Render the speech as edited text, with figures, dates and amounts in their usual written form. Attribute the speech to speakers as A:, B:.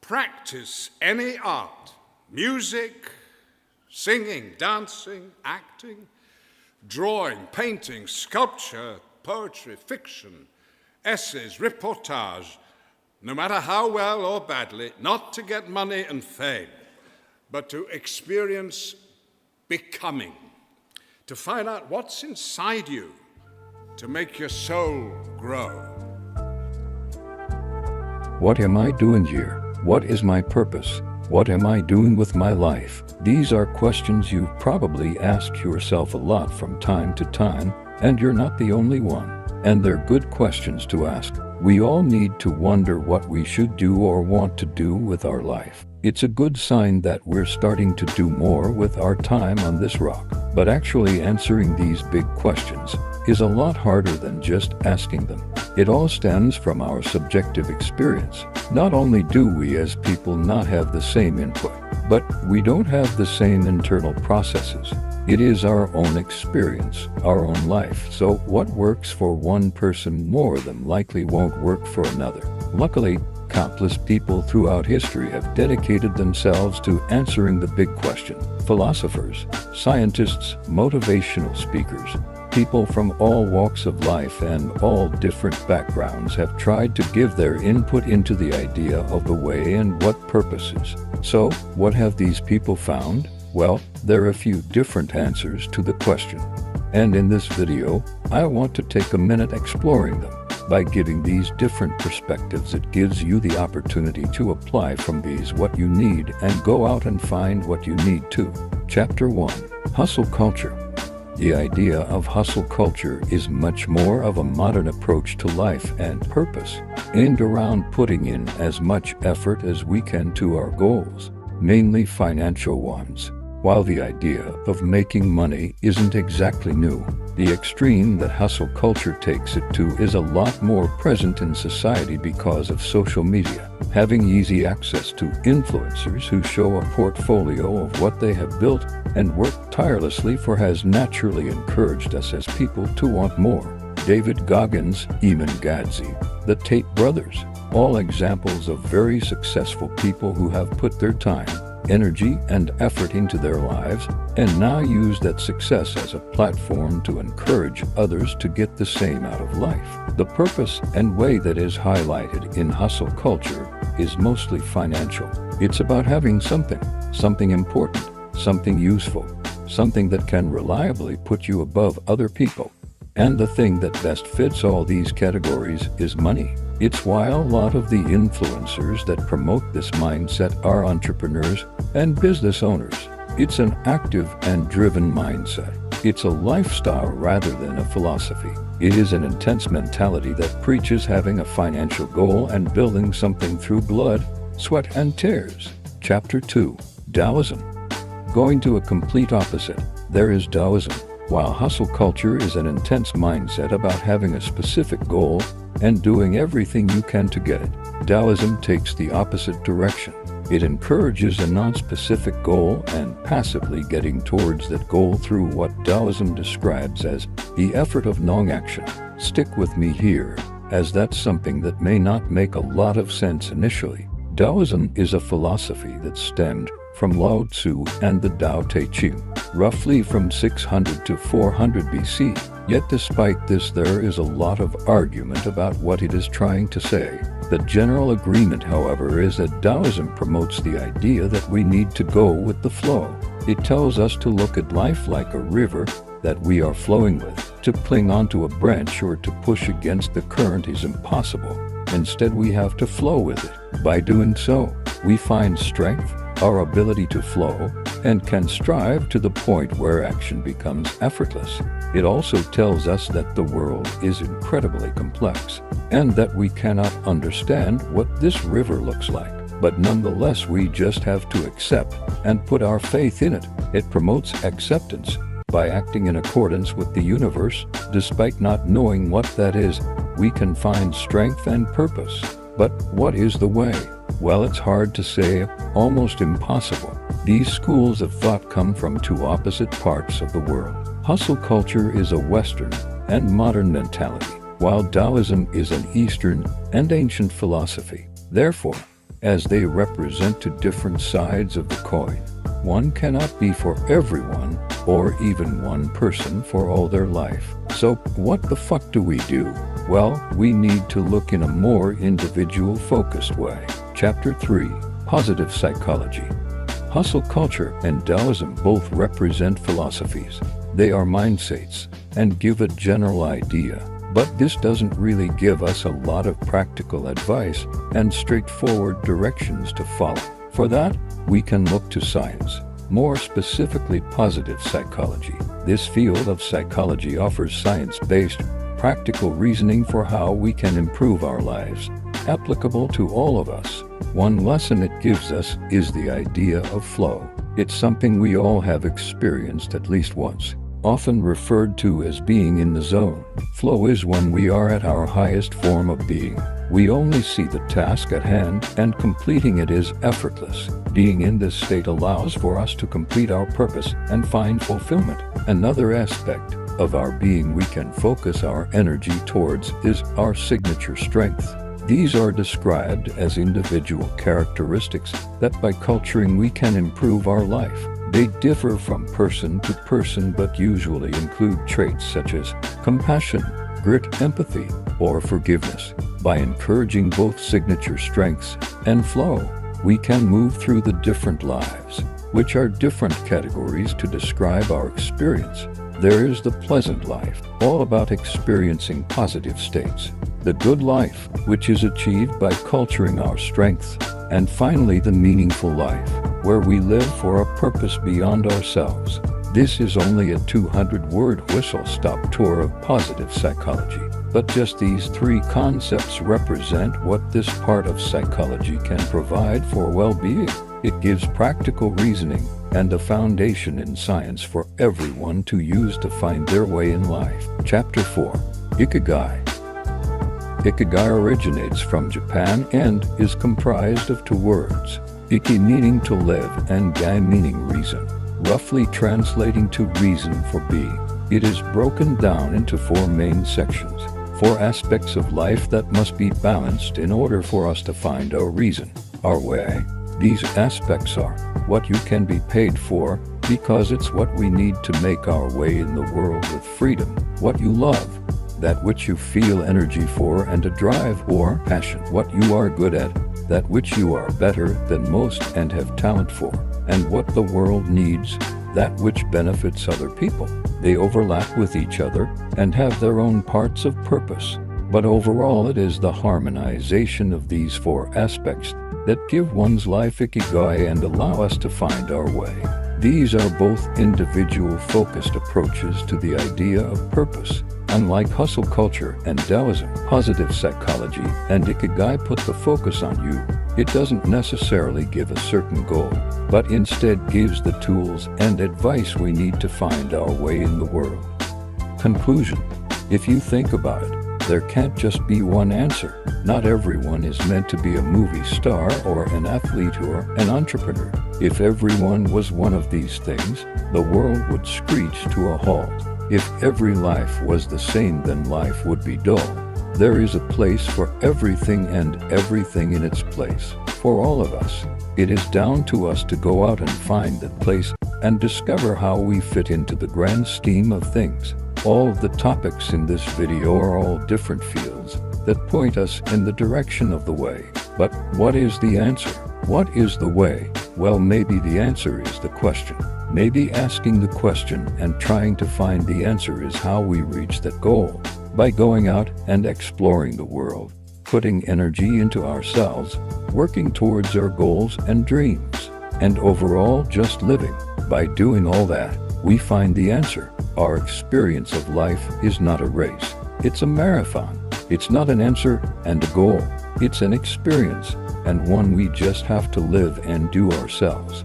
A: practice any art, music, singing, dancing, acting, drawing, painting, sculpture, poetry, fiction, essays, reportage, no matter how well or badly, not to get money and fame, but to experience becoming, to find out what's inside you, to make your soul grow.
B: What am I doing here? What is my purpose? What am I doing with my life? These are questions you've probably asked yourself a lot from time to time, and you're not the only one. And they're good questions to ask. We all need to wonder what we should do or want to do with our life. It's a good sign that we're starting to do more with our time on this rock. But actually answering these big questions is a lot harder than just asking them. It all stems from our subjective experience. Not only do we as people not have the same input, but we don't have the same internal processes. It is our own experience, our own life. So what works for one person more than likely won't work for another. Luckily, countless people throughout history have dedicated themselves to answering the big question. Philosophers, scientists, motivational speakers, people from all walks of life and all different backgrounds have tried to give their input into the idea of the way and what purposes. So, what have these people found? Well, there are a few different answers to the question. And in this video, I want to take a minute exploring them. By giving these different perspectives, it gives you the opportunity to apply from these what you need and go out and find what you need too. Chapter 1. Hustle Culture. The idea of hustle culture is much more of a modern approach to life and purpose, aimed around putting in as much effort as we can to our goals, mainly financial ones. While the idea of making money isn't exactly new, the extreme that hustle culture takes it to is a lot more present in society because of social media. Having easy access to influencers who show a portfolio of what they have built and worked tirelessly for has naturally encouraged us as people to want more. David Goggins, Eamon Gadzhi, the Tate brothers, all examples of very successful people who have put their time, energy, and effort into their lives, and now use that success as a platform to encourage others to get the same out of life. The purpose and way that is highlighted in hustle culture is mostly financial. It's about having something important, something useful, something that can reliably put you above other people. And the thing that best fits all these categories is money. It's why a lot of the influencers that promote this mindset are entrepreneurs and business owners. It's an active and driven mindset. It's a lifestyle rather than a philosophy. It is an intense mentality that preaches having a financial goal and building something through blood, sweat, and tears. Chapter 2. Taoism. Going to a complete opposite, there is Taoism. While hustle culture is an intense mindset about having a specific goal and doing everything you can to get it, Taoism takes the opposite direction. It encourages a non-specific goal and passively getting towards that goal through what Taoism describes as the effort of non-action. Stick with me here, as that's something that may not make a lot of sense initially. Taoism is a philosophy that stemmed from Lao Tzu and the Tao Te Ching, roughly from 600 to 400 BC. Yet despite this, there is a lot of argument about what it is trying to say. The general agreement, however, is that Taoism promotes the idea that we need to go with the flow. It tells us to look at life like a river that we are flowing with. To cling onto a branch or to push against the current is impossible. Instead, we have to flow with it. By doing so, we find strength, our ability to flow, and can strive to the point where action becomes effortless. It also tells us that the world is incredibly complex, and that we cannot understand what this river looks like. But nonetheless, we just have to accept and put our faith in it. It promotes acceptance. By acting in accordance with the universe, despite not knowing what that is, we can find strength and purpose. But what is the way? Well, it's hard to say, almost impossible. These schools of thought come from two opposite parts of the world. Hustle culture is a Western and modern mentality, while Taoism is an Eastern and ancient philosophy. Therefore, as they represent two different sides of the coin. One cannot be for everyone, or even one person for all their life. So what the fuck do we do? Well, we need to look in a more individual-focused way. Chapter 3. Positive Psychology. Hustle culture and Taoism both represent philosophies. They are mindsets and give a general idea, but this doesn't really give us a lot of practical advice and straightforward directions to follow. For that, we can look to science, more specifically positive psychology. This field of psychology offers science-based, practical reasoning for how we can improve our lives, applicable to all of us. One lesson it gives us is the idea of flow. It's something we all have experienced at least once, often referred to as being in the zone. Flow is when we are at our highest form of being. We only see the task at hand, and completing it is effortless. Being in this state allows for us to complete our purpose and find fulfillment. Another aspect of our being we can focus our energy towards is our signature strength. These are described as individual characteristics that by culturing we can improve our life. They differ from person to person but usually include traits such as compassion, grit, empathy, or forgiveness. By encouraging both signature strengths and flow, we can move through the different lives, which are different categories to describe our experience. There is the pleasant life, all about experiencing positive states. The good life, which is achieved by culturing our strengths. And finally, the meaningful life, where we live for a purpose beyond ourselves. This is only a 200-word whistle-stop tour of positive psychology. But just these three concepts represent what this part of psychology can provide for well-being. It gives practical reasoning and a foundation in science for everyone to use to find their way in life. Chapter 4. Ikigai. Ikigai originates from Japan and is comprised of two words, iki meaning to live and gai meaning reason, roughly translating to reason for being. It is broken down into four main sections, four aspects of life that must be balanced in order for us to find our reason, our way. These aspects are what you can be paid for, because it's what we need to make our way in the world with freedom, what you love, that which you feel energy for and a drive or passion, what you are good at, that which you are better than most and have talent for, and what the world needs, that which benefits other people. They overlap with each other and have their own parts of purpose, but overall it is the harmonization of these four aspects that give one's life ikigai and allow us to find our way. These are both individual-focused approaches to the idea of purpose. Unlike hustle culture and Taoism, positive psychology and ikigai put the focus on you. It doesn't necessarily give a certain goal, but instead gives the tools and advice we need to find our way in the world. Conclusion. If you think about it, there can't just be one answer. Not everyone is meant to be a movie star or an athlete or an entrepreneur. If everyone was one of these things, the world would screech to a halt. If every life was the same, then life would be dull. There is a place for everything and everything in its place. For all of us, it is down to us to go out and find that place and discover how we fit into the grand scheme of things. All of the topics in this video are all different fields that point us in the direction of the way. But what is the answer? What is the way? Well, maybe the answer is the question. Maybe asking the question and trying to find the answer is how we reach that goal. By going out and exploring the world, putting energy into ourselves, working towards our goals and dreams, and overall just living. By doing all that, we find the answer. Our experience of life is not a race. It's a marathon. It's not an answer and a goal. It's an experience, and one we just have to live and do ourselves.